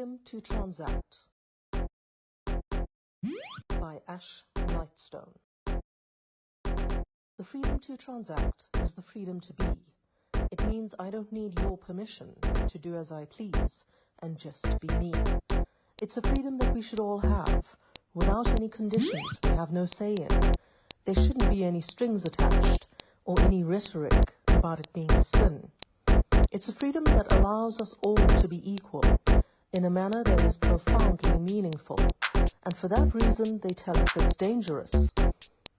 Freedom to Transact by Ash Lightstone. The freedom to transact is the freedom to be. It means I don't need your permission to do as I please and just be me. It's a freedom that we should all have. Without any conditions we have no say in. There shouldn't be any strings attached or any rhetoric about it being a sin. It's a freedom that allows us all to be equal in a manner that is profoundly meaningful. And for that reason, they tell us it's dangerous.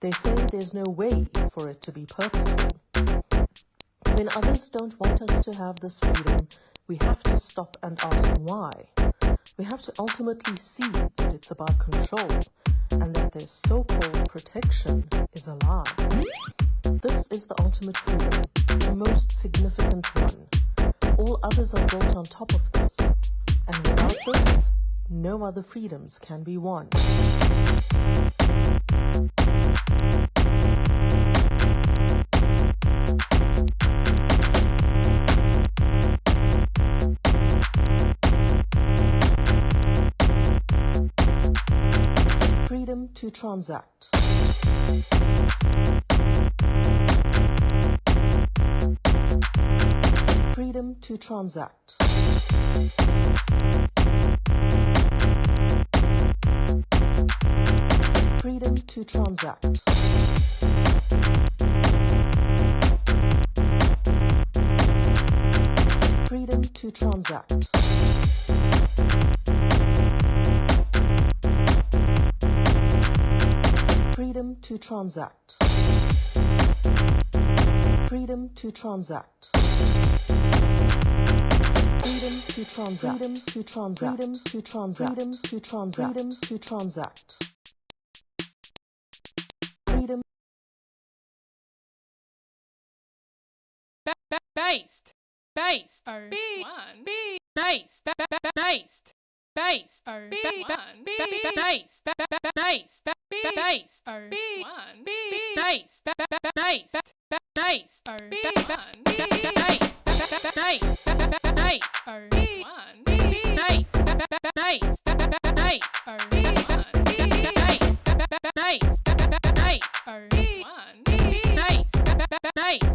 They say there's no way for it to be purposeful. When others don't want us to have this freedom, we have to stop and ask why. We have to ultimately see that it's about control and that their so-called protection is a lie. This is the ultimate freedom, the most significant one. All others are built on top of this, and without this, no other freedoms can be won. Freedom to transact. Freedom to transact. Freedom to transact. Freedom to transact. Freedom to transact. Freedom to transact. Freedom to transact. Freedom to transact. Freedom to transact. Freedom to transact. Freedom to transact. Freedom. Based. Based. B1. B. Based. Based. Based. B1. B. Based. Based. Based. B1. B. Based. Based. Based. B1. B. Based. Based. Based. B1. B. Based. Based. Based. B1. B. Based. Based. Based. B1. B. Based. Based. Based. B1. B. Based.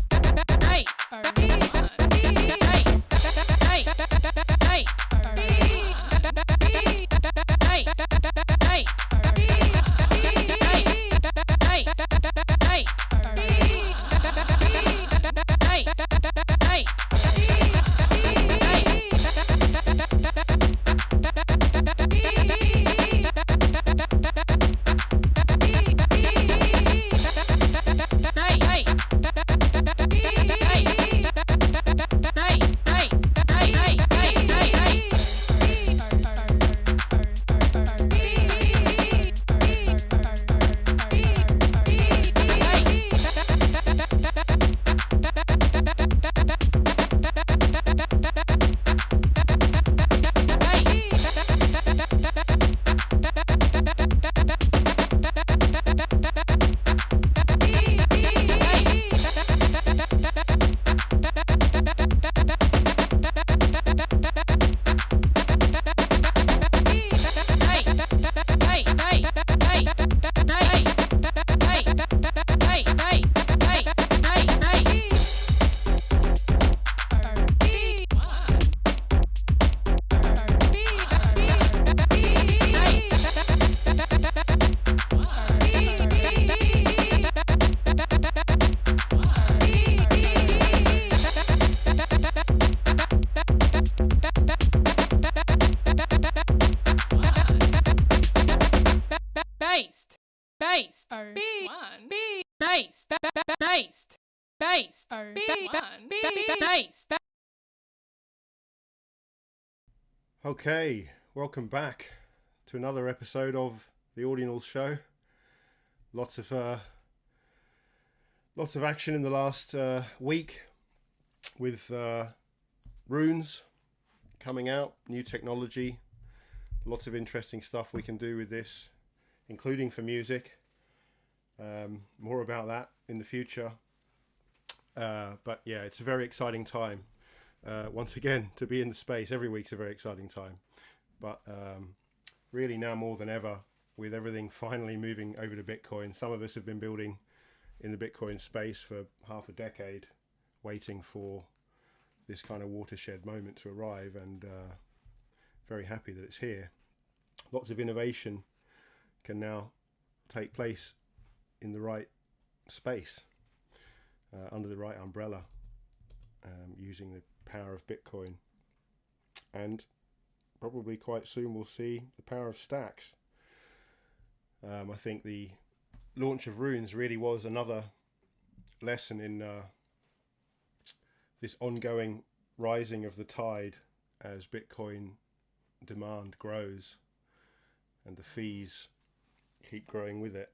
B1 B based based based B1 B based. Okay, welcome back to another episode of the Audionals show. Lots of action in the last week with runes coming out, new technology, lots of interesting stuff we can do with this, including for music. More about that in the future. But yeah, it's a very exciting time. Once again, to be in the space every week's a very exciting time. but really now more than ever, with everything finally moving over to Bitcoin. Some of us have been building in the Bitcoin space for half a decade, waiting for this kind of watershed moment to arrive, and very happy that it's here. Lots of innovation can now take place in the right space, under the right umbrella, using the power of Bitcoin. And probably quite soon we'll see the power of stacks. I think the launch of Runes really was another lesson in this ongoing rising of the tide as Bitcoin demand grows and the fees keep growing with it.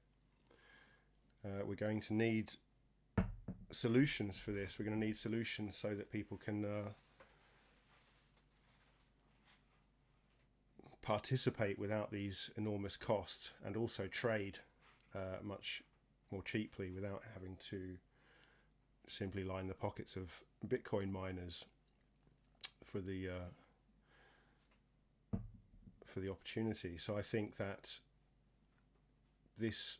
We're going to need solutions for this. We're going to need solutions so that people can participate without these enormous costs, and also trade much more cheaply without having to simply line the pockets of Bitcoin miners for the opportunity. So I think that this,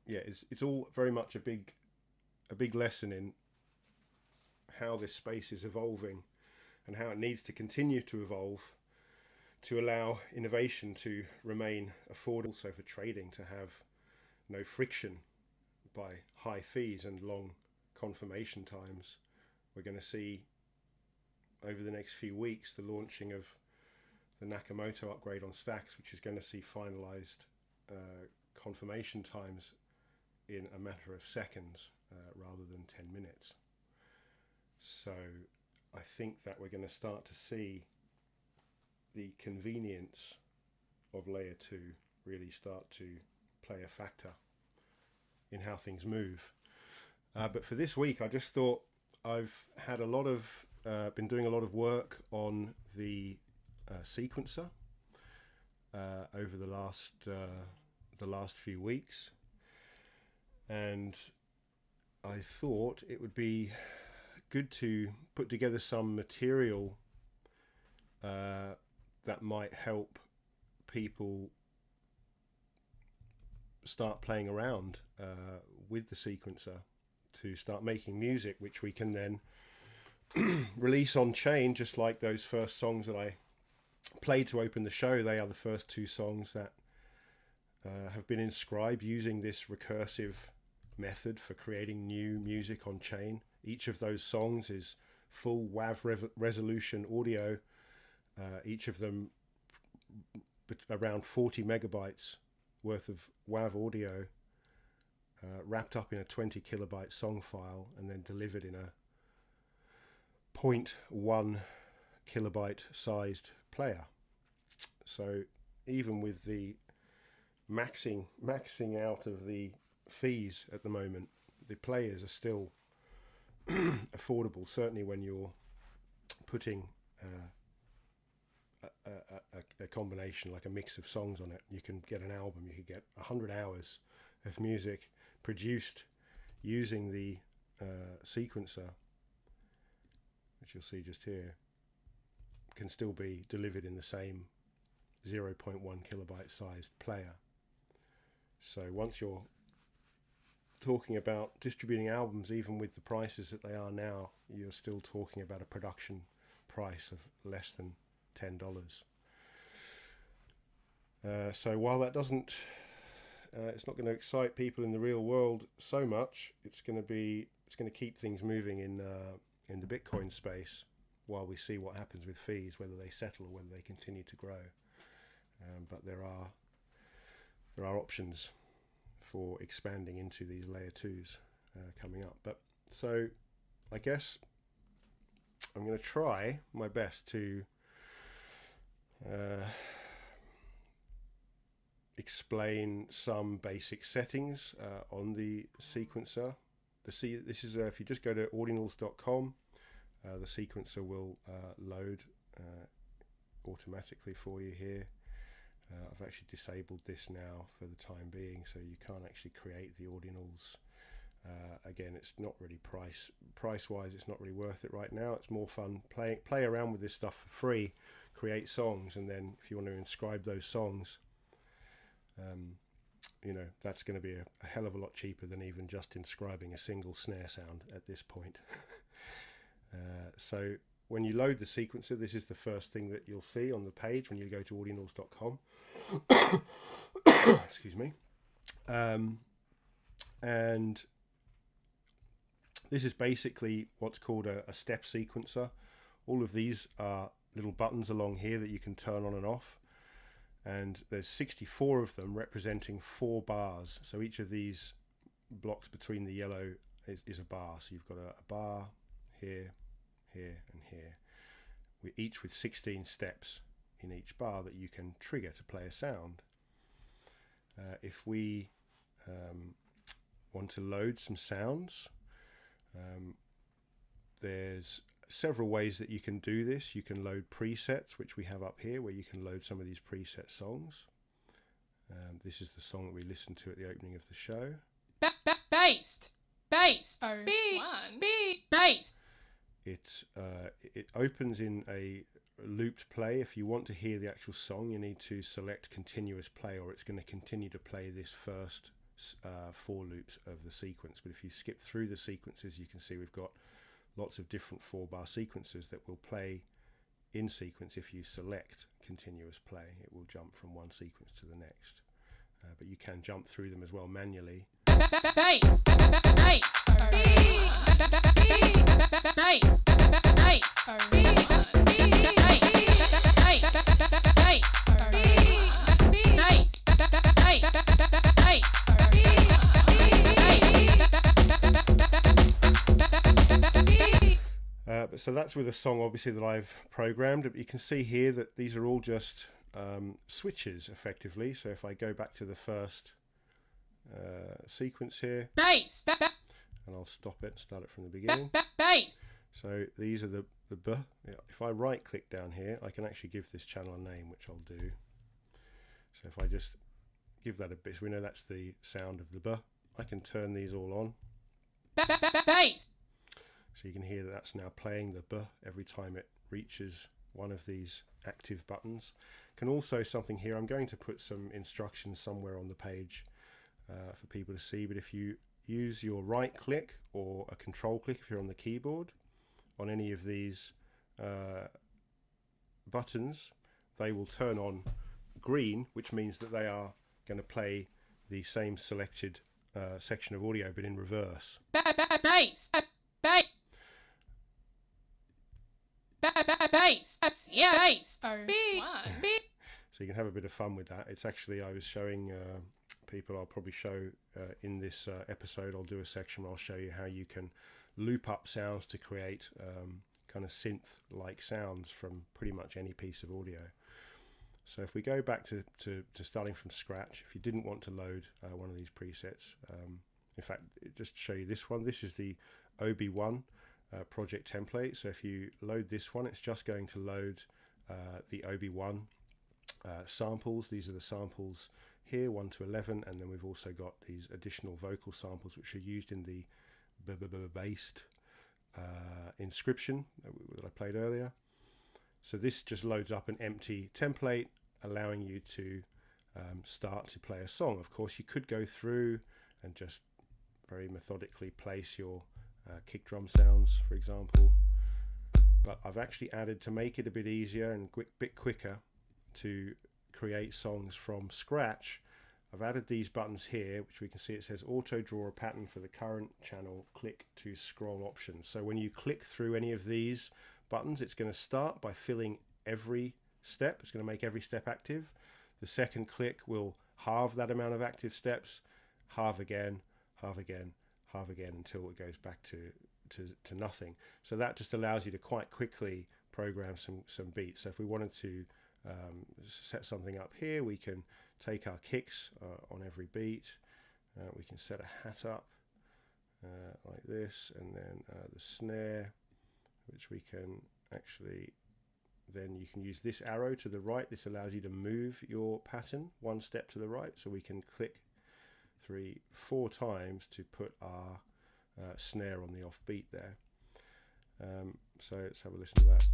it's all very much a big lesson in how this space is evolving and how it needs to continue to evolve to allow innovation to remain affordable, also for trading to have no friction by high fees and long confirmation times. We're going to see over the next few weeks the launching of the Nakamoto upgrade on stacks, which is going to see finalized confirmation times in a matter of seconds rather than 10 minutes. So I think that we're going to start to see the convenience of layer 2 really start to play a factor in how things move. But for this week, I just thought I've had been doing a lot of work on the sequencer over the last few weeks, and I thought it would be good to put together some material that might help people start playing around with the sequencer to start making music, which we can then release on chain, just like those first songs that I played to open the show. They are the first two songs that have been inscribed using this recursive method for creating new music on chain. Each of those songs is full WAV resolution audio, each of them around 40 megabytes worth of WAV audio, wrapped up in a 20 kilobyte song file and then delivered in a 0.1 kilobyte sized player. So even with the maxing out of the fees at the moment, the players are still affordable, certainly when you're putting a combination, like a mix of songs on it. You can get an album, you could get 100 hours of music produced using the sequencer, which you'll see just here, can still be delivered in the same 0.1 kilobyte sized player. So once you're talking about distributing albums, even with the prices that they are now, you're still talking about a production price of less than $10. So while that doesn't, it's not going to excite people in the real world so much, it's going to keep things moving in the Bitcoin space while we see what happens with fees, whether they settle or whether they continue to grow. But there are options for expanding into these layer 2s coming up. But so I guess I'm going to try my best to explain some basic settings on the sequencer. This is if you just go to audionals.com, the sequencer will load automatically for you here. I've actually disabled this now for the time being, so you can't actually create the Audionals Again, it's not really price wise, it's not really worth it right now. It's more fun play around with this stuff for free, create songs, and then if you want to inscribe those songs, you know, that's going to be a hell of a lot cheaper than even just inscribing a single snare sound at this point. So when you load the sequencer, this is the first thing that you'll see on the page when you go to audionals.com. Excuse me. And this is basically what's called a step sequencer. All of these are little buttons along here that you can turn on and off. And there's 64 of them representing 4 bars. So each of these blocks between the yellow is a bar. So you've got a bar here, here, and here, each with 16 steps in each bar that you can trigger to play a sound. If we want to load some sounds, there's several ways that you can do this. You can load presets, which we have up here, where you can load some of these preset songs. This is the song that we listened to at the opening of the show. Based. B1. Based. It opens in a looped play. If you want to hear the actual song, you need to select continuous play, or it's going to continue to play this first 4 loops of the sequence. But if you skip through the sequences, you can see we've got lots of different 4-bar sequences that will play in sequence. If you select continuous play, it will jump from one sequence to the next. But you can jump through them as well manually. So that's with a song obviously that I've programmed, but you can see here that these are all just switches effectively. So if I go back to the first sequence here, and I'll stop it and start it from the beginning. So these are the B. If I right click down here, I can actually give this channel a name, which I'll do. So if I just give that a bit, so we know that's the sound of the B, I can turn these all on. So you can hear that that's now playing the B every time it reaches one of these active buttons. Can also something here, I'm going to put some instructions somewhere on the page for people to see, but if you use your right click or a control click if you're on the keyboard on any of these buttons, they will turn on green, which means that they are going to play the same selected section of audio but in reverse. So you can have a bit of fun with that. It's actually, I was showing people, I'll probably show in this episode, I'll do a section where I'll show you how you can loop up sounds to create kind of synth-like sounds from pretty much any piece of audio. So if we go back to starting from scratch, if you didn't want to load one of these presets, in fact, just to show you this one, this is the OB1 project template. So if you load this one, it's just going to load the OB1 samples. These are the samples here, 1 to 11, and then we've also got these additional vocal samples which are used in the based inscription that I played earlier. So this just loads up an empty template, allowing you to start to play a song. Of course, you could go through and just very methodically place your kick drum sounds, for example, but I've actually added, to make it a bit easier and bit quicker to create songs from scratch, I've added these buttons here, which we can see it says auto draw a pattern for the current channel, click to scroll options. So when you click through any of these buttons, it's going to start by filling every step. It's going to make every step active. The second click will halve that amount of active steps, halve again, halve again, halve again, until it goes back to nothing. So that just allows you to quite quickly program some beats. So if we wanted to set something up here, we can take our kicks on every beat. We can set a hat up like this, and then the snare, which we can actually, then you can use this arrow to the right. This allows you to move your pattern one step to the right, so we can click 3-4 times to put our snare on the offbeat there. So let's have a listen to that.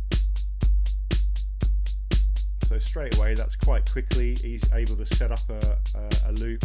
So straight away, that's quite quickly he's able to set up a loop.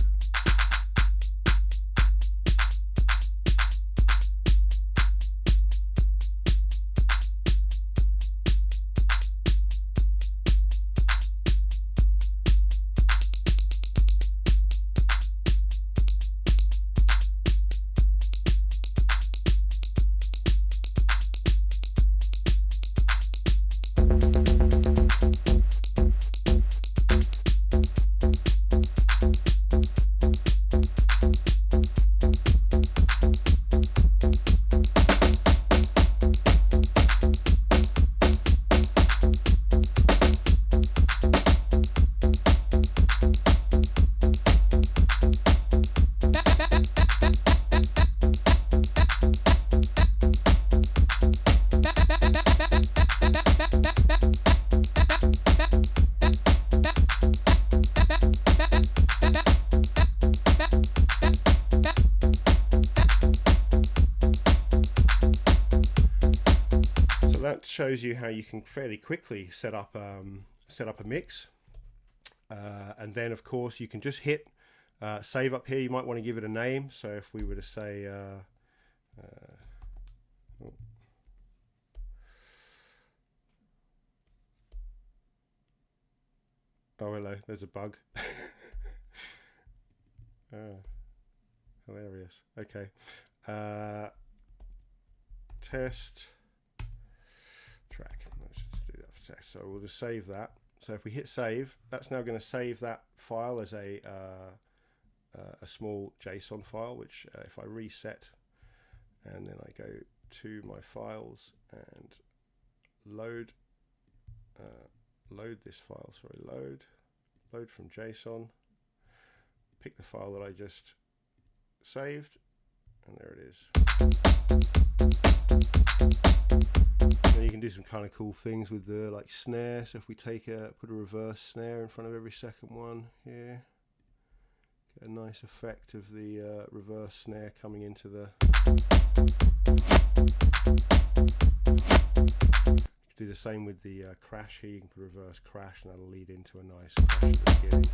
That shows you how you can fairly quickly set up a mix, and then of course you can just hit save up here. You might want to give it a name. So if we were to say oh hello, there's a bug. Hilarious. Okay, test track. Let's just do that for test. So we'll just save that. So if we hit save, that's now going to save that file as a small JSON file, which if I reset and then I go to my files and load this file, load from JSON, pick the file that I just saved, and there it is. Then you can do some kind of cool things with the like snare. So if we put a reverse snare in front of every second one here, get a nice effect of the reverse snare coming into the. Do the same with the crash here. You can put a reverse crash, and that'll lead into a nice crash at the beginning.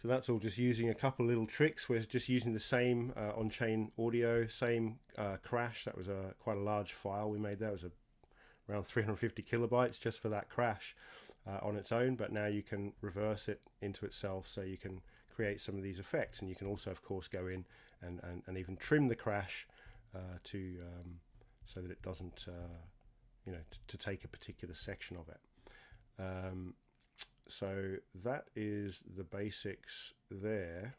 So that's all just using a couple of little tricks. We're just using the same on-chain audio, same crash. That was quite a large file we made there. It was around 350 kilobytes just for that crash on its own. But now you can reverse it into itself, so you can create some of these effects. And you can also, of course, go in and even trim the crash so that it doesn't, to take a particular section of it. So that is the basics there.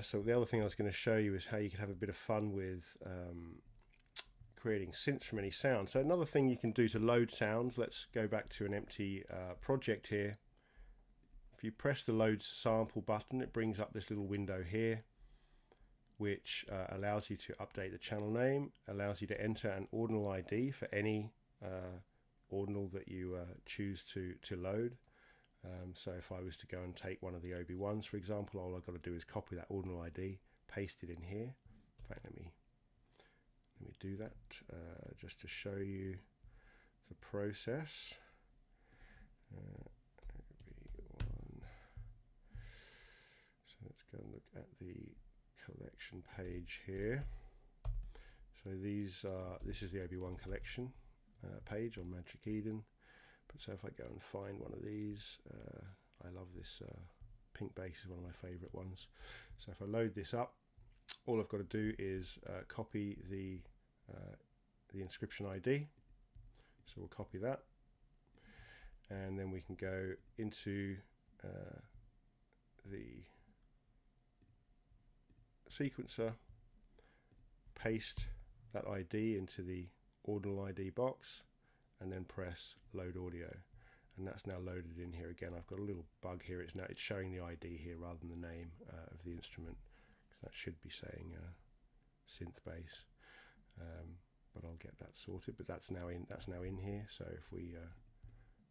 So the other thing I was going to show you is how you can have a bit of fun with creating synths from any sound. So another thing you can do to load sounds, let's go back to an empty project here. If you press the load sample button, it brings up this little window here, which allows you to update the channel name, allows you to enter an ordinal ID for any ordinal that you choose to load. So if I was to go and take one of the OB1s, for example, all I've got to do is copy that ordinal ID, paste it in here. In fact, let me do that just to show you the process. OB1. So let's go and look at the collection page here. So this is the OB1 collection page on Magic Eden. But so if I go and find one of these, I love this pink bass, is one of my favorite ones. So if I load this up, all I've got to do is copy the inscription ID. So we'll copy that, and then we can go into the sequencer, paste that ID into the ordinal ID box, and then press load audio, and that's now loaded in here. Again, I've got a little bug here. It's showing the ID here rather than the name of the instrument, because that should be saying synth bass. But I'll get that sorted. But that's now in here. So if we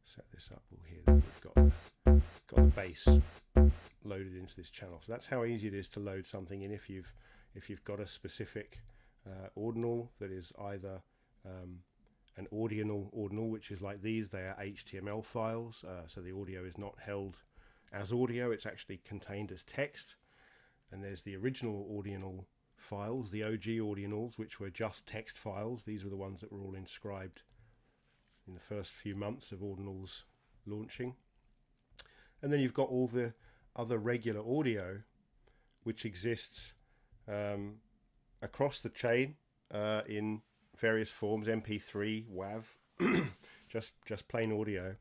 set this up, we'll hear that we've got the bass loaded into this channel. So that's how easy it is to load something in if you've got a specific ordinal that is either an ordinal, which is like these. They are HTML files, so the audio is not held as audio, it's actually contained as text. And there's the original Audional files, the OG Audionals, which were just text files. These were the ones that were all inscribed in the first few months of Audionals launching. And then you've got all the other regular audio which exists across the chain in various forms, MP3, WAV, just plain audio.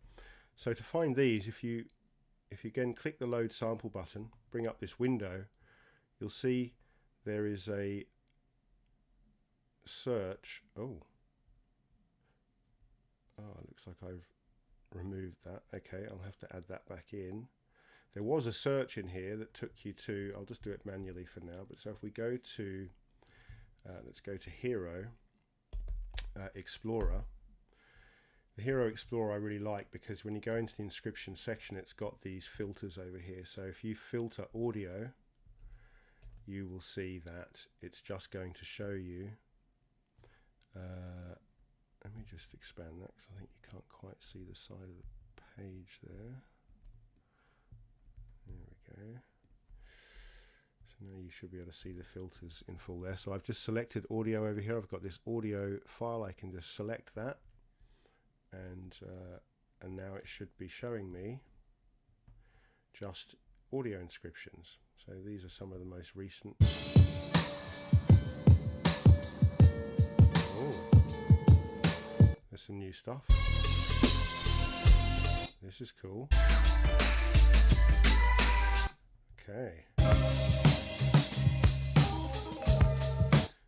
So to find these, if you again click the load sample button, bring up this window, you'll see there is a search. Oh, it looks like I've removed that. Okay, I'll have to add that back in. There was a search in here that took you to, I'll just do it manually for now, but so if we go to, let's go to Hero Explorer. The Hero Explorer I really like because when you go into the inscription section, it's got these filters over here. So if you filter audio, you will see that it's just going to show you, let me just expand that because I think you can't quite see the side of the page there. There we go. So now you should be able to see the filters in full there. So I've just selected audio over here. I've got this audio file. I can just select that, and now it should be showing me just audio inscriptions. So these are some of the most recent. Oh, there's some new stuff. This is cool. Okay.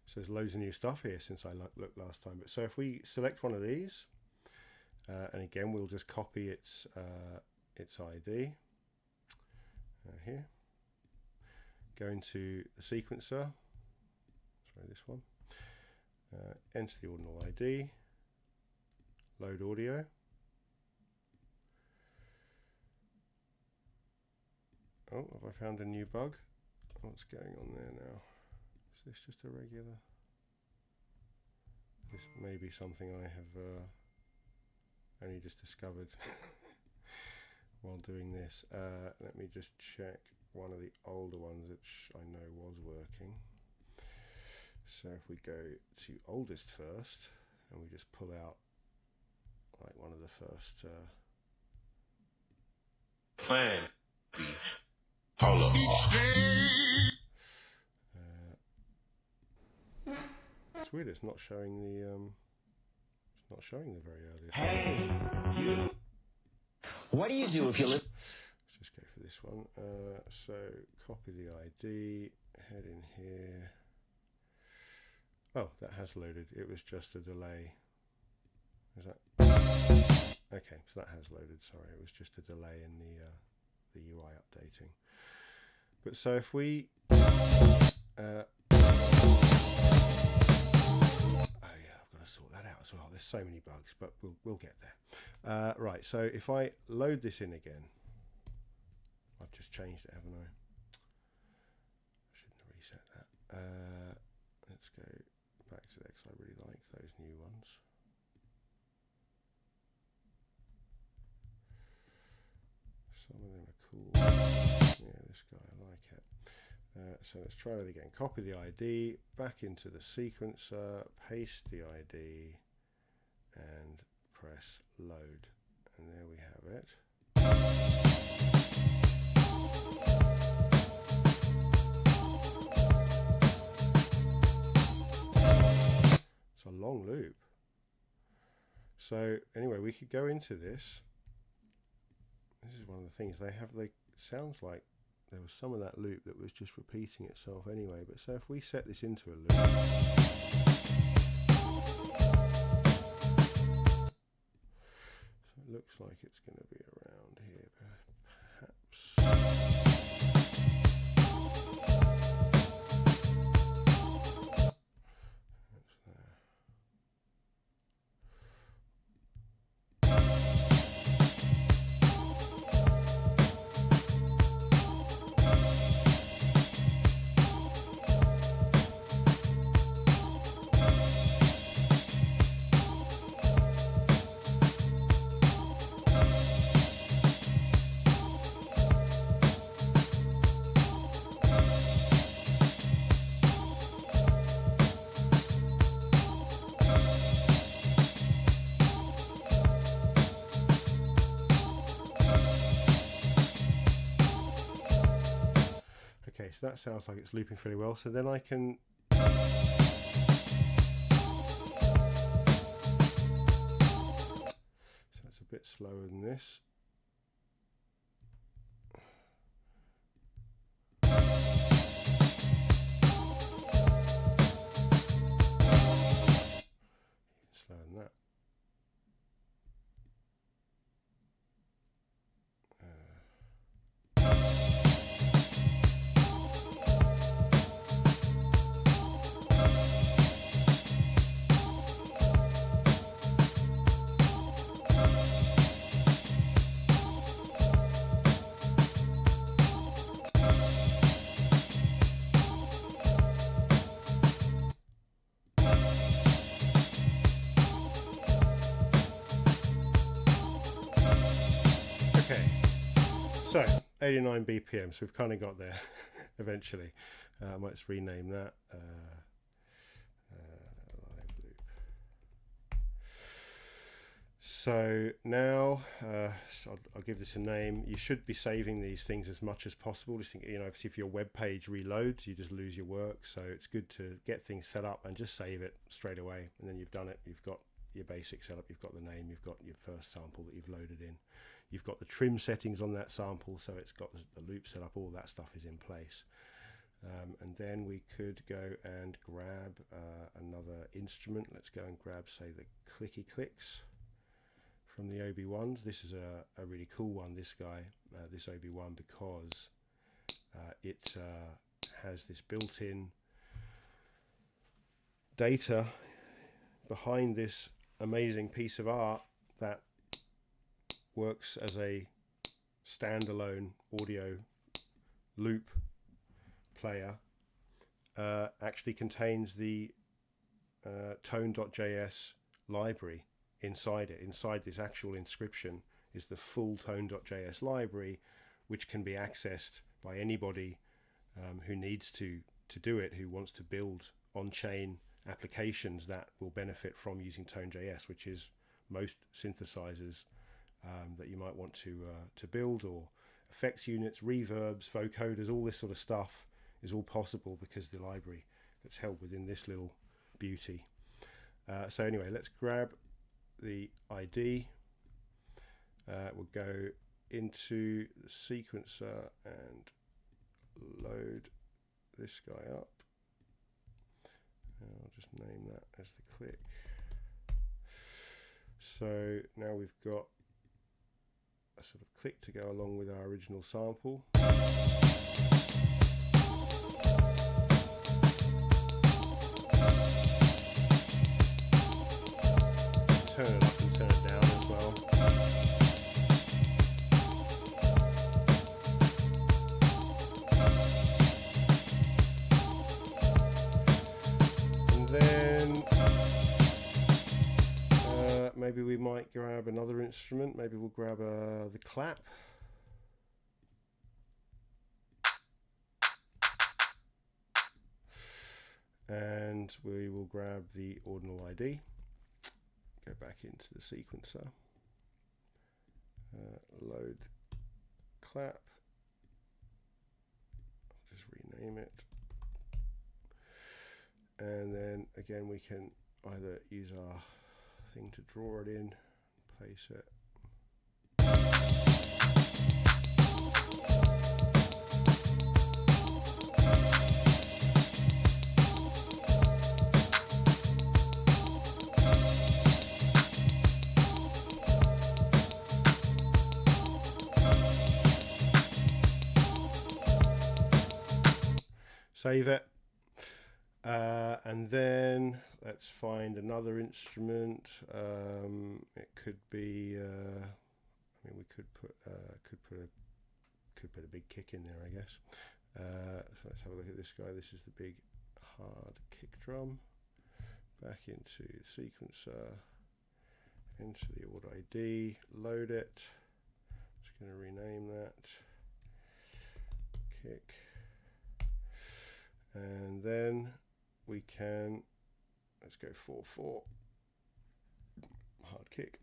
So there's loads of new stuff here since I looked last time. But so if we select one of these, and again we'll just copy its ID here. Go into the sequencer. Sorry, this one. Enter the ordinal ID. Load audio. Oh, have I found a new bug? What's going on there now? Is this just a regular? This may be something I have only just discovered while doing this. Let me just check one of the older ones which I know was working. So if we go to oldest first, and we just pull out like one of the first plan. it's weird, it's not showing the very earliest. Hey, you. What do you do if you live? Let's just go for this one. So copy the ID, head in here. Oh, that has loaded. It was just a delay. Is that okay? So that has loaded. Sorry, it was just a delay in the UI updating. But so if we oh yeah, I've got to sort that out as well. There's so many bugs, but we'll get there. Right. So if I load this in again, I've just changed it, haven't I? I shouldn't have reset that. Let's go back to X. I really like those new ones. Some of them are cool. Yeah, this guy, I like it. So let's try that again. Copy the ID back into the sequencer, paste the ID, and press load. And there we have it. It's a long loop. So anyway, we could go into this. This is one of the things they sounds like there was some of that loop that was just repeating itself anyway. But so if we set this into a loop, so it looks like it's going to be around here, perhaps. That's there. so that sounds like it's looping fairly well. So then I can bit slower than this. Even slower than that. So 89 BPM, so we've kind of got there eventually. I might just rename that live loop. So now I'll give this a name. You should be saving these things as much as possible. Just think, obviously if your web page reloads, you just lose your work. So it's good to get things set up and just save it straight away. And then you've done it. You've got your basic setup. You've got the name. You've got your first sample that you've loaded in. You've got the trim settings on that sample, so it's got the loop set up, all that stuff is in place. And then we could go and grab another instrument. Let's go and grab, say, the clicky clicks from the OB1s. This is a really cool one, this guy, this OB1, because it has this built-in data behind this amazing piece of art that works as a standalone audio loop player. Actually contains the tone.js library inside it. Inside this actual inscription is the full tone.js library, which can be accessed by anybody who needs to do it, who wants to build on-chain applications that will benefit from using tone.js, which is most synthesizers that you might want to build, or effects units, reverbs, vocoders, all this sort of stuff is all possible because the library that's held within this little beauty. So anyway, let's grab the ID. We'll go into the sequencer and load this guy up. I'll just name that as the click. So now we've got a sort of click to go along with our original sample. Turn it up and turn it down as well. And then maybe we might grab another instrument. Maybe we'll grab the clap. And we will grab the ordinal ID. Go back into the sequencer. Load clap. I'll just rename it. And then again we can either use our thing to draw it in, place it. Save it. And then let's find another instrument. It could be, I mean, we could put a big kick in there, I guess. So let's have a look at this guy. This is the big hard kick drum. Back into the sequencer, into the audio ID, load it. Just going to rename that kick. And then we can, let's go 4/4, hard kick.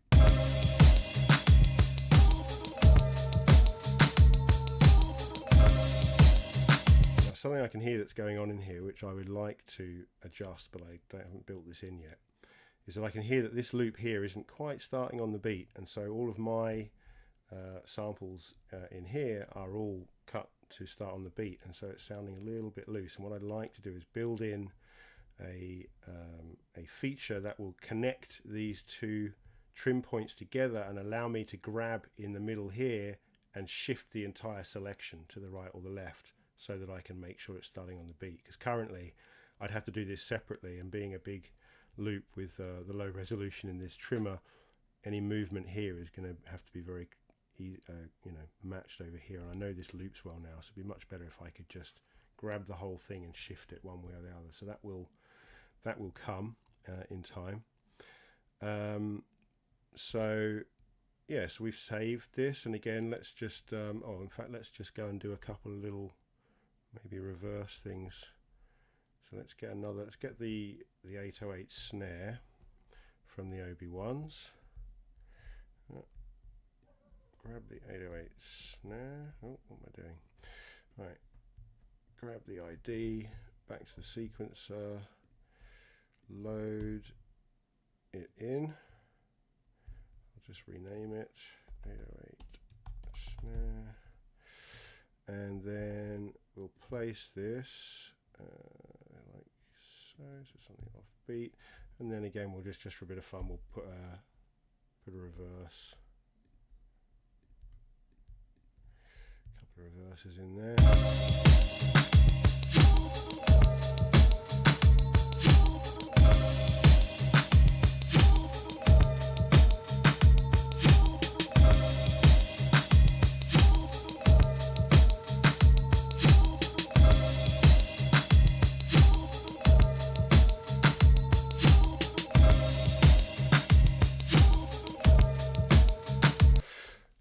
Now something I can hear that's going on in here, which I would like to adjust, but I haven't built this in yet, is that I can hear that this loop here isn't quite starting on the beat, and so all of my samples in here are all cut to start on the beat, and so it's sounding a little bit loose. And what I'd like to do is build in a feature that will connect these two trim points together and allow me to grab in the middle here and shift the entire selection to the right or the left, so that I can make sure it's starting on the beat. Because currently I'd have to do this separately, and being a big loop with the low resolution in this trimmer, any movement here is going to have to be very matched over here. And I know this loops well now, so it'd be much better if I could just grab the whole thing and shift it one way or the other. So that will come in time. So yeah, so we've saved this, and again, let's just let's just go and do a couple of little maybe reverse things. So let's get the 808 snare from the OB1s. Grab the 808 snare. Oh, what am I doing? Right, grab the ID, back to the sequencer, load it in. I'll just rename it 808 snare, and then we'll place this like so something offbeat, and then again we'll just for a bit of fun we'll put a reverse, a couple of reverses in there.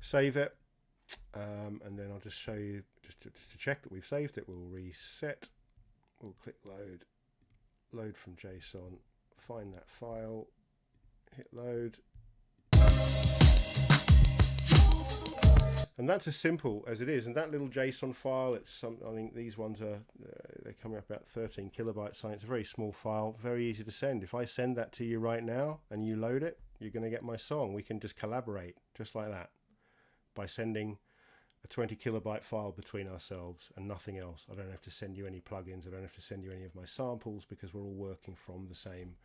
Save it, and then I'll just show you, just to check that we've saved it, we'll reset, we'll click load from JSON, find that file, hit load, and that's as simple as it is. And that little JSON file, I think these ones are they're coming up about 13 kilobytes, so it's a very small file, very easy to send. If I send that to you right now and you load it, you're going to get my song. We can just collaborate just like that, by sending a 20 kilobyte file between ourselves and nothing else. I don't have to send you any plugins, I don't have to send you any of my samples, because we're all working from the same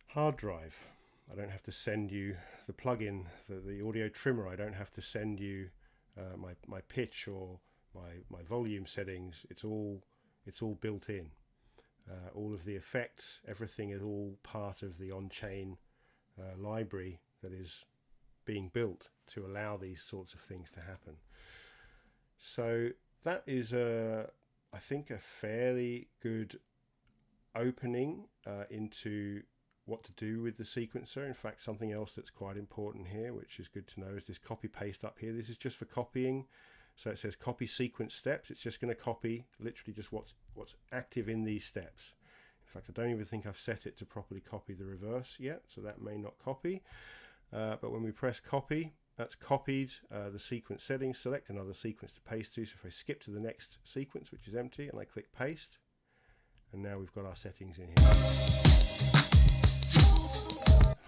hard drive. I don't have to send you the plugin, the audio trimmer. I don't have to send you my pitch or my volume settings. It's all built in. All of the effects, everything is all part of the on-chain library that is being built to allow these sorts of things to happen. So that is I think a fairly good opening into what to do with the sequencer. In fact, something else that's quite important here, which is good to know, is this copy paste up here. This is just for copying. So it says copy sequence steps. It's just going to copy literally just what's active in these steps. In fact, I don't even think I've set it to properly copy the reverse yet, so that may not copy. But when we press copy, that's copied the sequence settings. Select another sequence to paste to. So if I skip to the next sequence, which is empty, and I click paste, and now we've got our settings in here.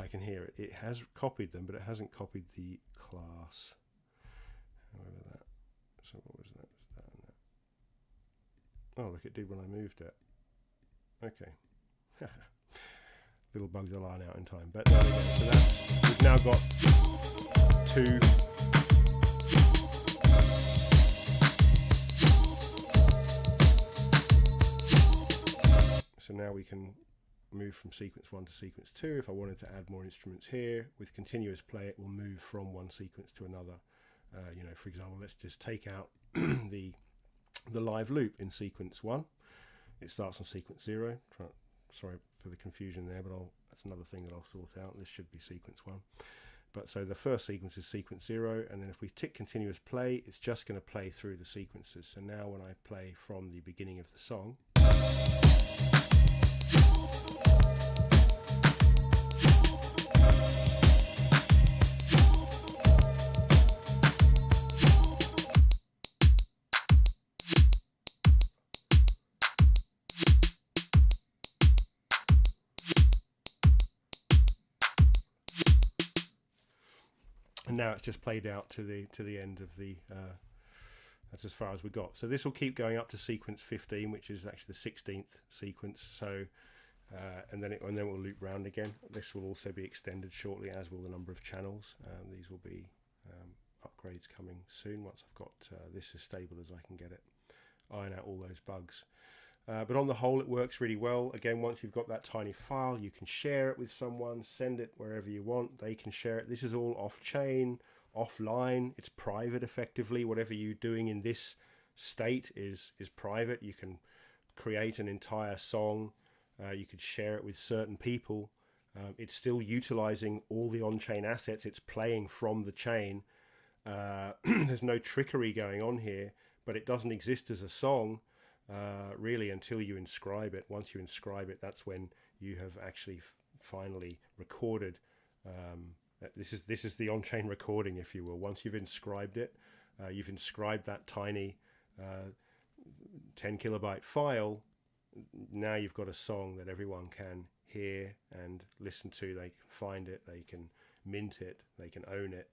I can hear it. It has copied them, but it hasn't copied the class. However, that. So what was that? Was that and that? Oh, look, it did when I moved it. Okay. Little bugs will iron out in time, but there we go. So that's, we've now got two so now we can move from sequence 1 to sequence 2. If I wanted to add more instruments here, with continuous play it will move from one sequence to another. For example, let's just take out the live loop in sequence 1. It starts on sequence 0. Sorry for the confusion there, but that's another thing that I'll sort out. This should be sequence 1. But so the first sequence is sequence 0, and then if we tick continuous play, it's just going to play through the sequences. So now when I play from the beginning of the song, and now it's just played out to the end of the that's as far as we got. So this will keep going up to sequence 15, which is actually the 16th sequence. So and then we'll loop round again. This will also be extended shortly, as will the number of channels. These will be upgrades coming soon once I've got this as stable as I can get it, iron out all those bugs. But on the whole, it works really well. Again, once you've got that tiny file, you can share it with someone, send it wherever you want. They can share it. This is all off-chain, offline. It's private, effectively. Whatever you're doing in this state is private. You can create an entire song. You could share it with certain people. It's still utilizing all the on-chain assets. It's playing from the chain. There's no trickery going on here, but it doesn't exist as a song. Really until you inscribe it. Once you inscribe it, that's when you have actually finally recorded. This is the on-chain recording, if you will. Once you've inscribed it, you've inscribed that tiny 10 kilobyte file. Now you've got a song that everyone can hear and listen to. They can find it, they can mint it, they can own it,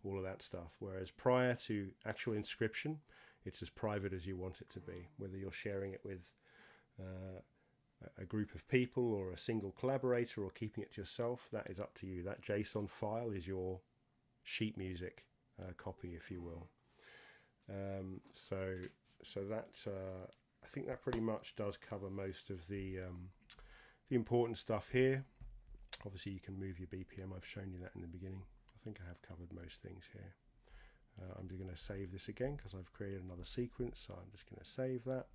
all of that stuff. Whereas prior to actual inscription, it's as private as you want it to be. Whether you're sharing it with a group of people or a single collaborator or keeping it to yourself, that is up to you. That JSON file is your sheet music copy, if you will. So that I think that pretty much does cover most of the important stuff here. Obviously, you can move your BPM. I've shown you that in the beginning. I think I have covered most things here. I'm just going to save this again because I've created another sequence, so I'm just going to save that.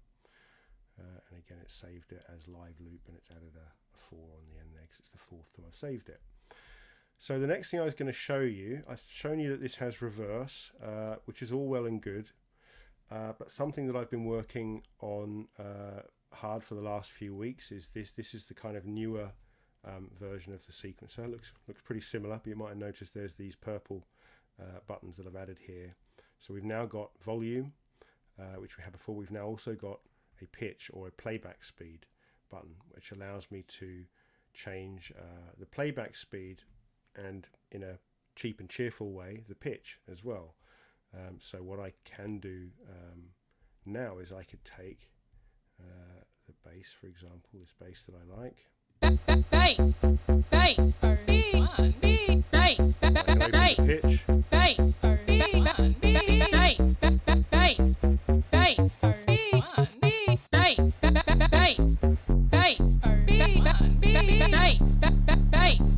And again, it's saved it as live loop, and it's added a 4 on the end there because it's the 4th time I've saved it. So the next thing I was going to show you, I've shown you that this has reverse, which is all well and good, but something that I've been working on hard for the last few weeks is this. This is the kind of newer version of the sequencer. It looks pretty similar, but you might have noticed there's these purple buttons that I've added here. So we've now got volume, which we had before. We've now also got a pitch or a playback speed button, which allows me to change the playback speed and, in a cheap and cheerful way, the pitch as well. So what I can do now is I could take the bass, for example, this bass that I like. Bass, bass, B1, B, bass, bass, Pitch. bass, B1, B, bass, bass, bass, B1, B, bass, bass, bass, B1, B, bass, bass, bass,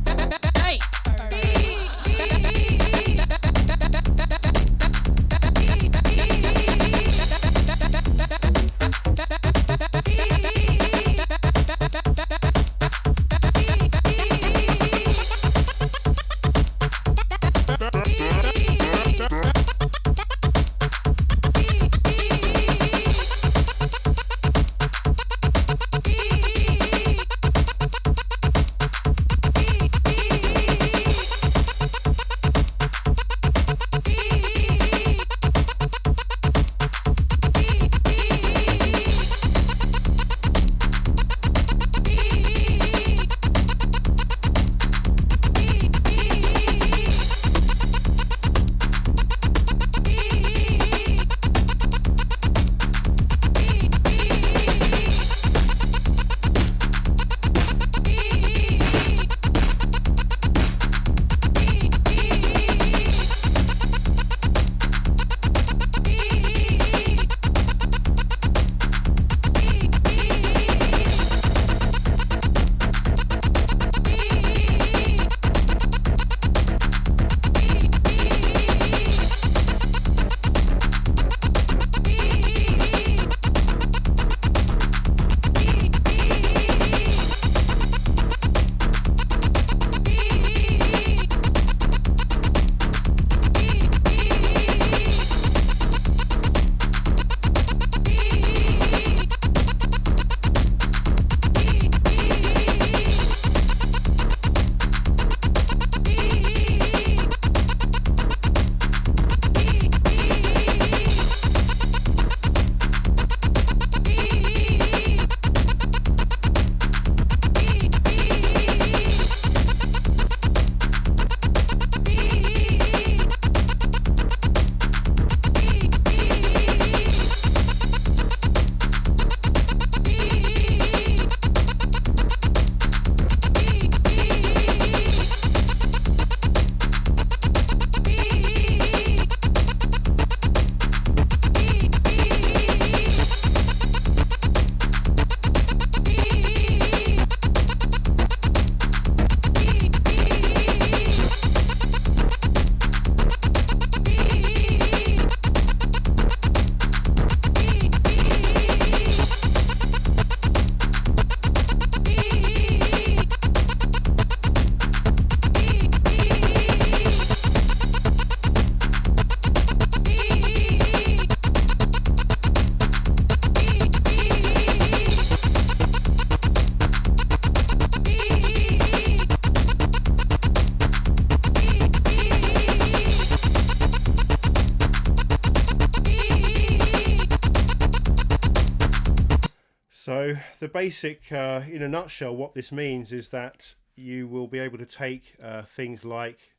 the basic, in a nutshell, what this means is that you will be able to take things like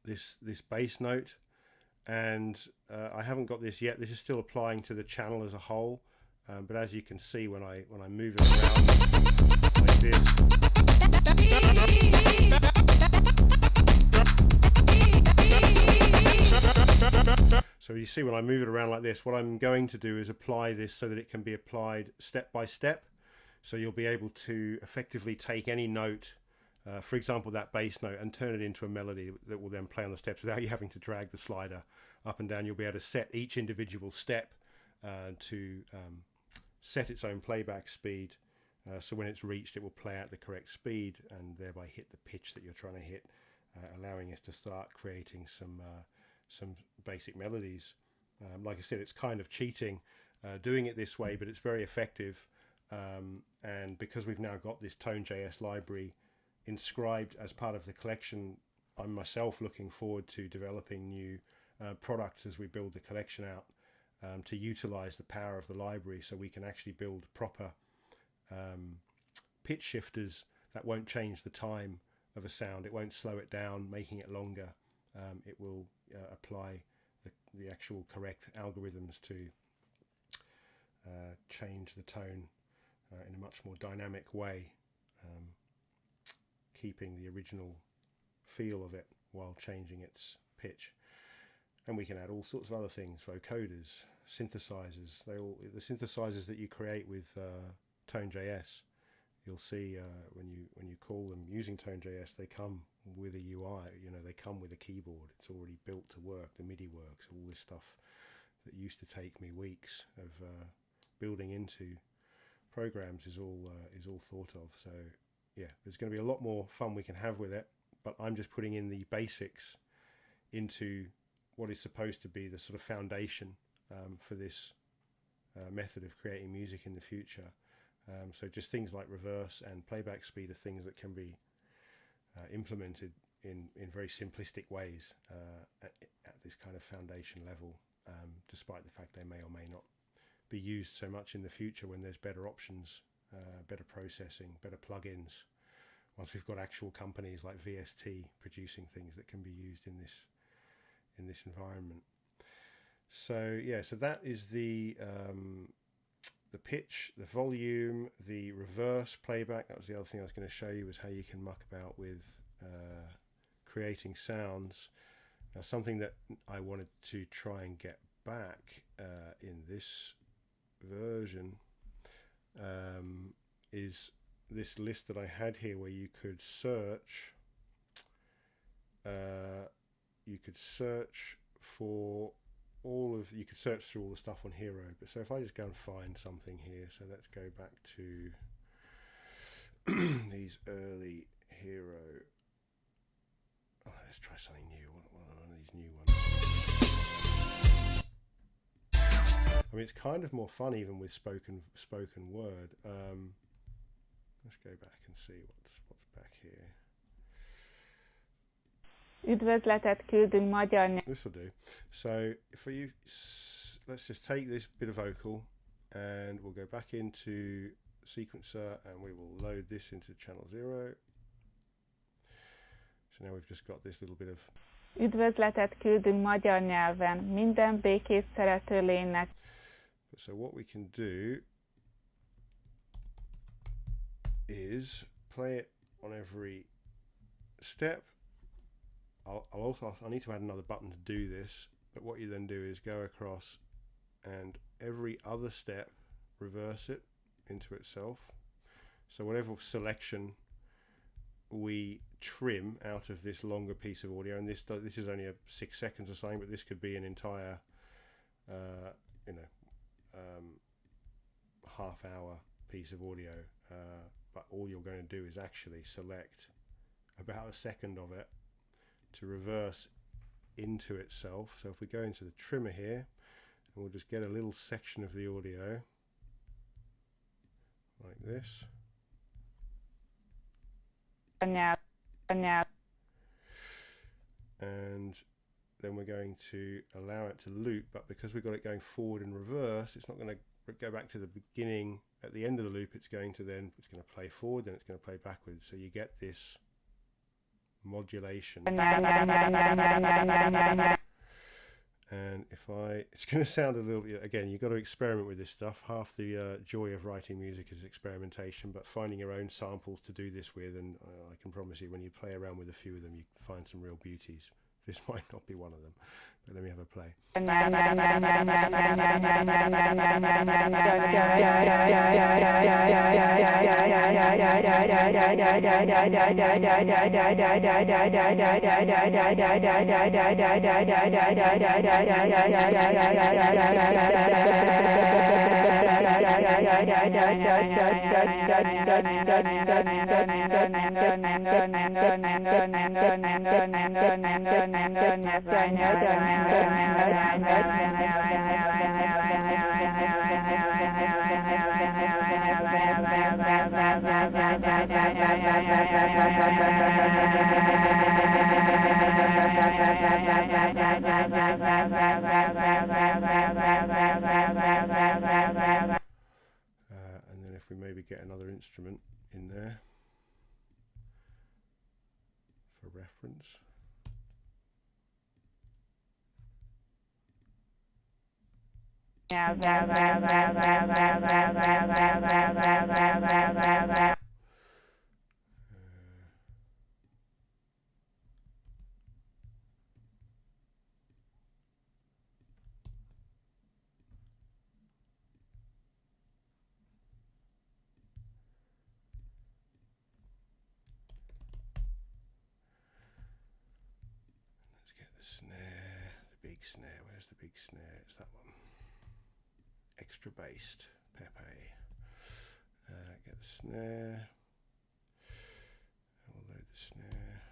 this bass note, and I haven't got this yet. This is still applying to the channel as a whole, but as you can see, when I move it around like this, so you see when I move it around like this, what I'm going to do is apply this so that it can be applied step by step. So you'll be able to effectively take any note, for example that bass note, and turn it into a melody that will then play on the steps without you having to drag the slider up and down. You'll be able to set each individual step to set its own playback speed, so when it's reached it will play at the correct speed and thereby hit the pitch that you're trying to hit, allowing us to start creating some basic melodies. Like I said, it's kind of cheating doing it this way, but it's very effective. And because we've now got this Tone.js library inscribed as part of the collection, I'm myself looking forward to developing new products as we build the collection out, to utilize the power of the library so we can actually build proper pitch shifters that won't change the time of a sound. It won't slow it down, making it longer. It will apply the actual correct algorithms to change the tone in a much more dynamic way, keeping the original feel of it while changing its pitch. And we can add all sorts of other things: vocoders, synthesizers. The synthesizers that you create with Tone.js, you'll see when you call them using Tone.js, they come with a UI. They come with a keyboard. It's already built to work. The MIDI works. All this stuff that used to take me weeks of building into programs is all thought of. So yeah, there's going to be a lot more fun we can have with it, but I'm just putting in the basics into what is supposed to be the sort of foundation for this method of creating music in the future. So just things like reverse and playback speed are things that can be implemented in very simplistic ways at this kind of foundation level, despite the fact they may or may not be used so much in the future when there's better options, better processing, better plugins, once we've got actual companies like VST producing things that can be used in this environment. So yeah, so that is the pitch, the volume, the reverse playback. That was the other thing I was going to show you, was how you can muck about with creating sounds. Now, something that I wanted to try and get back in this version is this list that I had here, where you could search for you could search through all the stuff on Hero. But so if I just go and find something here, so let's go back to these early Hero. Oh, let's try something new. One of these new ones. I mean, it's kind of more fun even with spoken word. Let's go back and see what's back here. Üdvözletet küldünk magyar nyelven. This will do. So for you, let's just take this bit of vocal and we'll go back into sequencer and we will load this into channel 0. So now we've just got this little bit of Üdvözletet küldünk magyar nyelven minden békét szerető lénynek. So what we can do is play it on every step. I need to add another button to do this, but what you then do is go across and every other step reverse it into itself. So whatever selection we trim out of this longer piece of audio, and this is only a 6 seconds or something, but this could be an entire half-hour piece of audio, but all you're going to do is actually select about a second of it to reverse into itself. So if we go into the trimmer here, and we'll just get a little section of the audio like this. And then we're going to allow it to loop, but because we've got it going forward and reverse, it's not going to go back to the beginning, at the end of the loop, it's going to play forward, then it's going to play backwards. So you get this modulation. And it's going to sound a little, again, you've got to experiment with this stuff. Half the joy of writing music is experimentation, but finding your own samples to do this with, and I can promise you, when you play around with a few of them, you find some real beauties. This might not be one of them, but let me have a play. And then if we maybe get another instrument in there for reference. Let's get the snare, the big snare. Where's the big snare? It's that one. Extra bassed, Pepe. Get the snare. And we'll load the snare.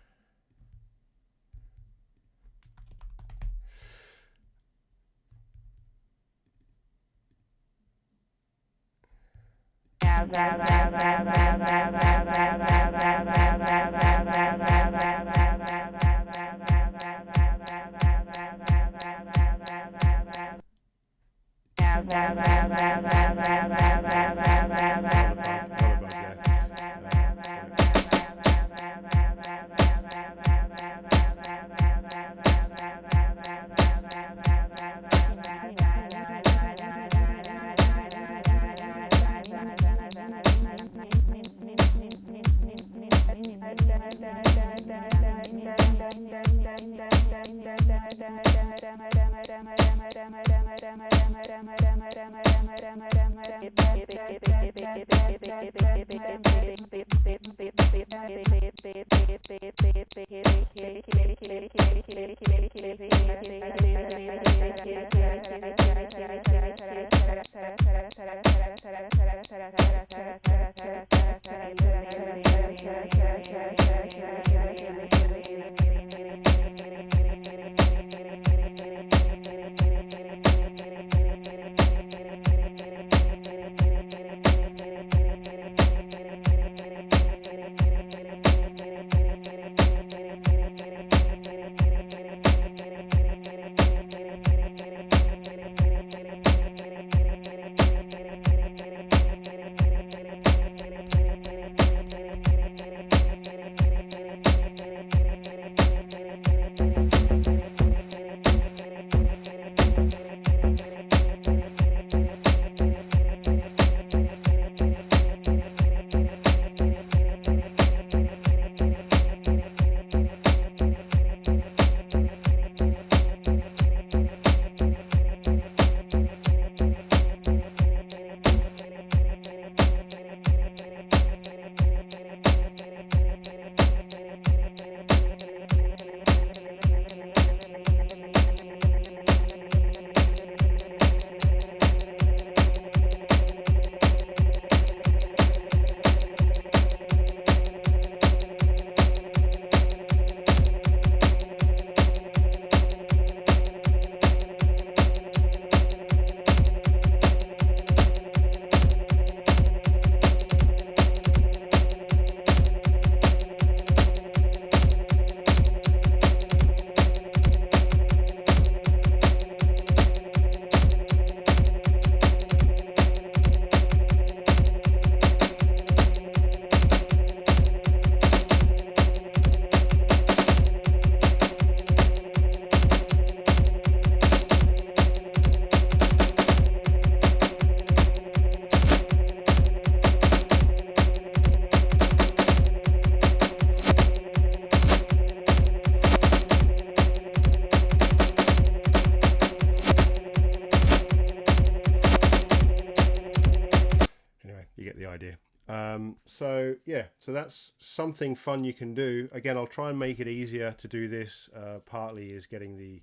So yeah, so that's something fun you can do. Again, I'll try and make it easier to do this. Partly is getting the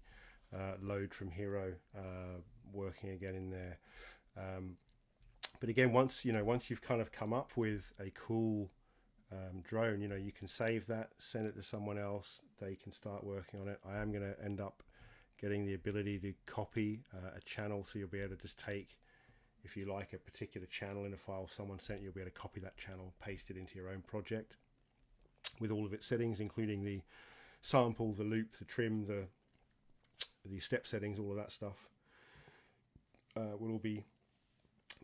load from Hero working again in there. But again, once you've kind of come up with a cool drone, you can save that, send it to someone else. They can start working on it. I am going to end up getting the ability to copy a channel, so you'll be able to just take, if you like a particular channel in a file someone sent, you'll be able to copy that channel, paste it into your own project with all of its settings, including the sample, the loop, the trim, the step settings, all of that stuff will all be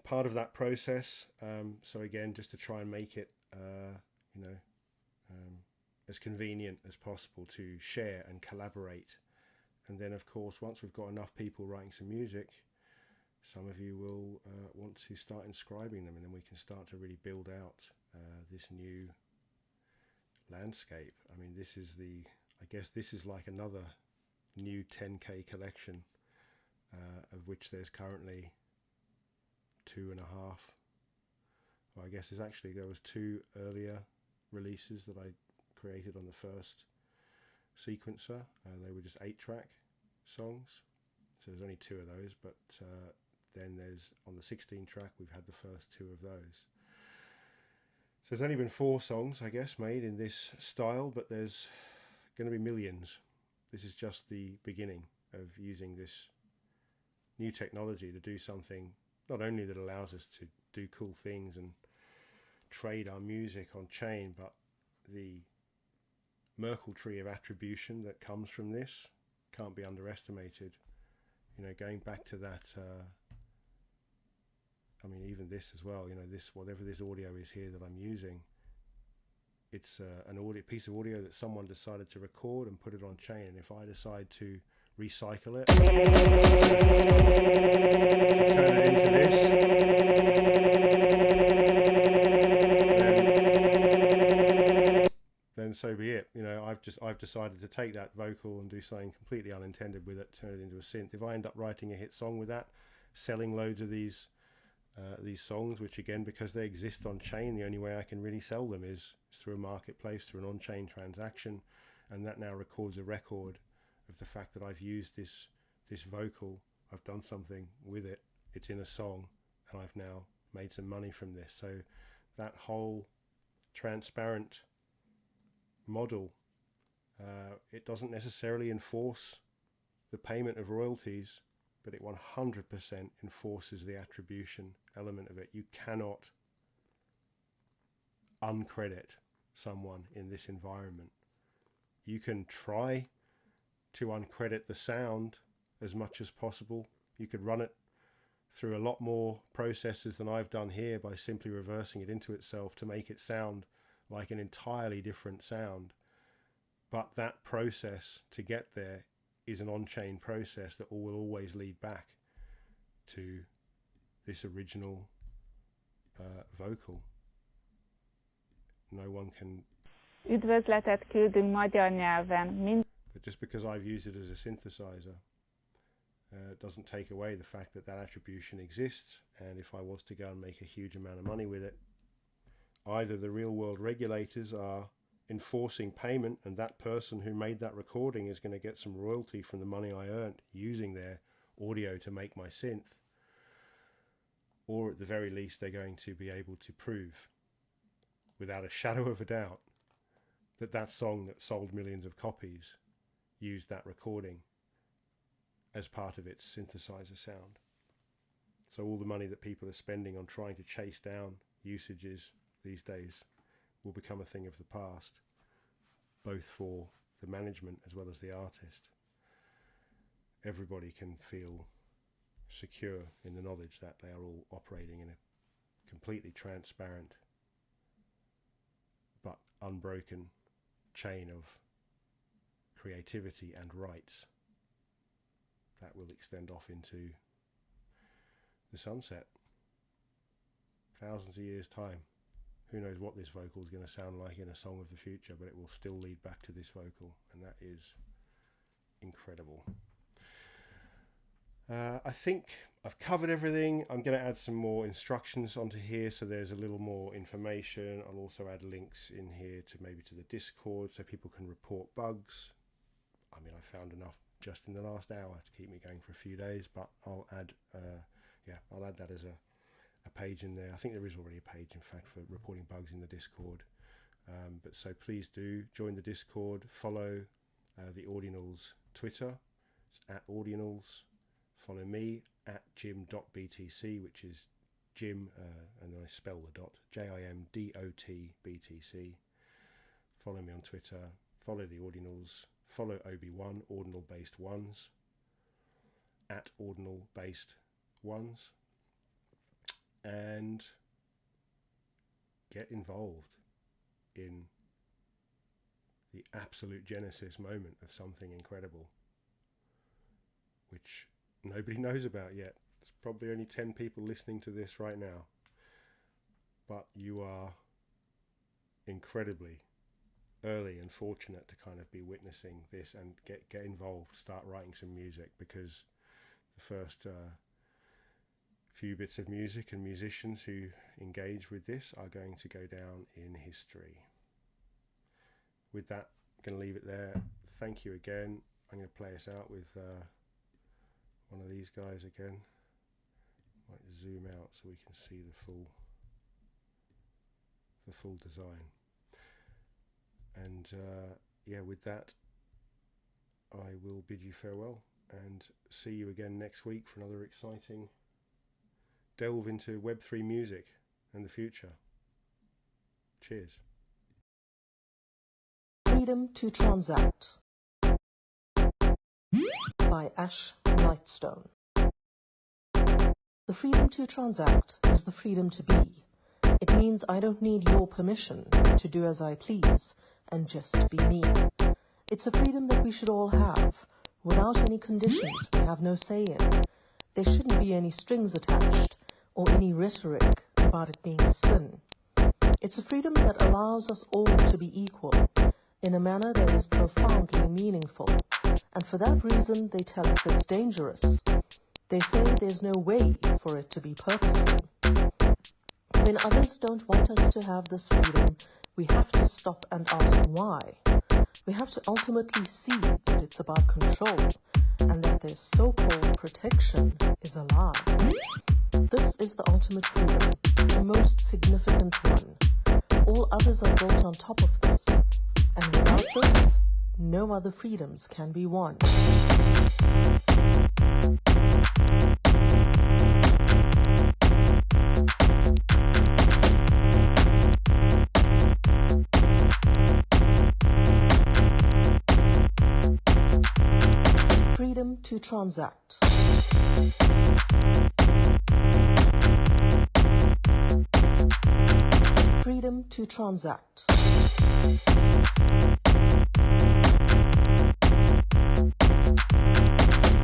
part of that process. So again, just to try and make it as convenient as possible to share and collaborate. And then of course, once we've got enough people writing some music, some of you will want to start inscribing them, and then we can start to really build out this new landscape. I mean, I guess this is like another new 10k collection, of which there's currently 2.5. Well, I guess there was 2 earlier releases that I created on the first sequencer. They were just 8-track songs, so there's only 2 of those, but then there's, on the 16-track, we've had the first 2 of those. So there's only been 4 songs, I guess, made in this style, but there's going to be millions. This is just the beginning of using this new technology to do something not only that allows us to do cool things and trade our music on chain, but the Merkle tree of attribution that comes from this can't be underestimated. Going back to that, I mean, even this as well, whatever this audio is here that I'm using, it's an piece of audio that someone decided to record and put it on chain. And if I decide to recycle it, to turn it into this, then so be it. I've decided to take that vocal and do something completely unintended with it, turn it into a synth. If I end up writing a hit song with that, selling loads of these songs, which again, because they exist on chain, the only way I can really sell them is through a marketplace, through an on-chain transaction, and that now records a record of the fact that I've used this vocal, I've done something with it, it's in a song, and I've now made some money from this. So that whole transparent model, it doesn't necessarily enforce the payment of royalties, but it 100% enforces the attribution element of it. You cannot uncredit someone in this environment. You can try to uncredit the sound as much as possible. You could run it through a lot more processes than I've done here by simply reversing it into itself to make it sound like an entirely different sound. But that process to get there is an on-chain process that will always lead back to this original vocal. No one can... Üdvözletet küldünk magyar nyelven. But just because I've used it as a synthesizer doesn't take away the fact that that attribution exists, and if I was to go and make a huge amount of money with it, either the real world regulators are enforcing payment and that person who made that recording is going to get some royalty from the money I earned using their audio to make my synth, or at the very least they're going to be able to prove without a shadow of a doubt that that song that sold millions of copies used that recording as part of its synthesizer sound. So all the money that people are spending on trying to chase down usages these days will become a thing of the past, both for the management as well as the artist. Everybody can feel secure in the knowledge that they are all operating in a completely transparent but unbroken chain of creativity and rights that will extend off into the sunset. Thousands of years' time. Who knows what this vocal is going to sound like in a song of the future, but it will still lead back to this vocal, and that is incredible. I think I've covered everything. I'm going to add some more instructions onto here, so there's a little more information. I'll also add links in here to maybe to the Discord so people can report bugs. I mean, I found enough just in the last hour to keep me going for a few days, but I'll add I'll add that as a page in there. I think there is already a page, in fact, for reporting bugs in the Discord. But so please do join the Discord, follow the Audionals Twitter, it's at Audionals. Follow me at jim.btc, which is Jim, and then I spell the dot, JIMDOTBTC. Follow me on Twitter, follow the Audionals, follow OB1, Ordinal Based Ones, at Ordinal Based Ones, and get involved in the absolute genesis moment of something incredible, which nobody knows about yet. There's probably only 10 people listening to this right now, but you are incredibly early and fortunate to kind of be witnessing this and get involved, start writing some music, because the first few bits of music and musicians who engage with this are going to go down in history. With that, I'm going to leave it there. Thank you again. I'm going to play us out with one of these guys again. Might zoom out so we can see the full design. And yeah, with that, I will bid you farewell and see you again next week for another exciting delve into Web3 music and the future. Cheers. Freedom to Transact by Ash Lightstone. The freedom to transact is the freedom to be. It means I don't need your permission to do as I please and just be me. It's a freedom that we should all have, without any conditions we have no say in. There shouldn't be any strings attached or any rhetoric about it being a sin. It's a freedom that allows us all to be equal in a manner that is profoundly meaningful. And for that reason, they tell us it's dangerous. They say there's no way for it to be purposeful. When others don't want us to have this freedom, we have to stop and ask why. We have to ultimately see that it's about control, and that their so-called protection is a lie. This is the ultimate freedom, the most significant one. All others are built on top of this, and without this, no other freedoms can be won. Freedom to transact. Freedom to transact.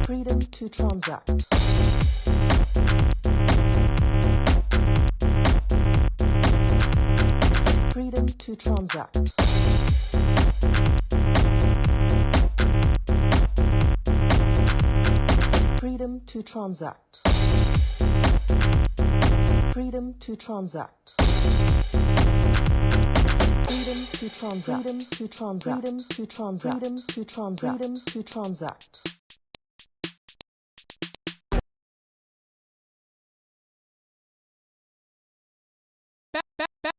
Freedom to transact. Freedom to transact. Freedom to transact. Freedom to transact. Freedom to transact. Freedom to transact. Freedom to transact. Freedom to transact. Freedom to transact.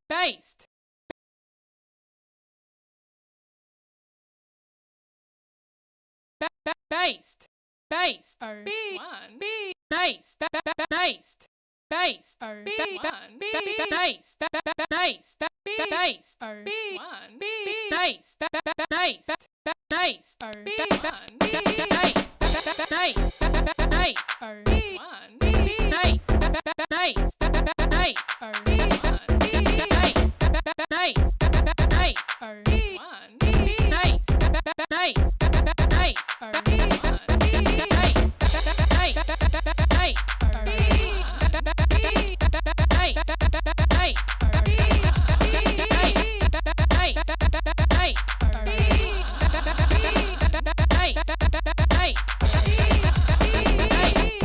Based. Based. Based. B1. B. Based. Based. Based. B1. B. Based. Based. Based. B1. B. Based. Based. Based. B1. B. Based. Based. Based. B1. B. Based. Based. Based. B1. B. Based. Based. Based. B1. B. Based. Based. Based. Based.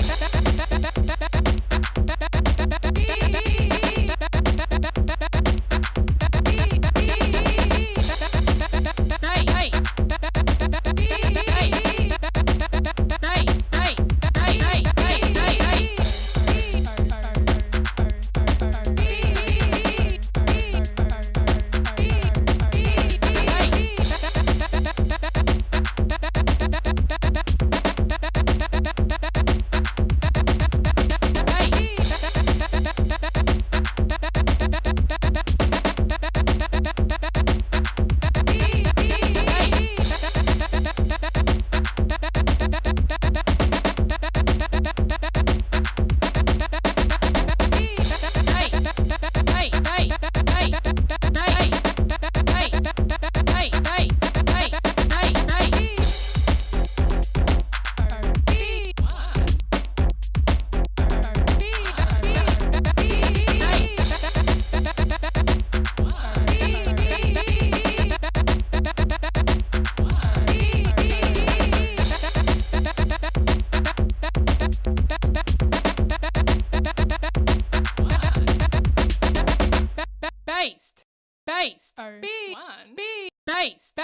based,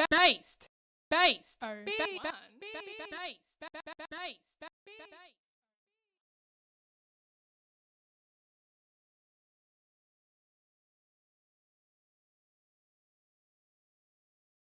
based, based, based, based, based, based, based.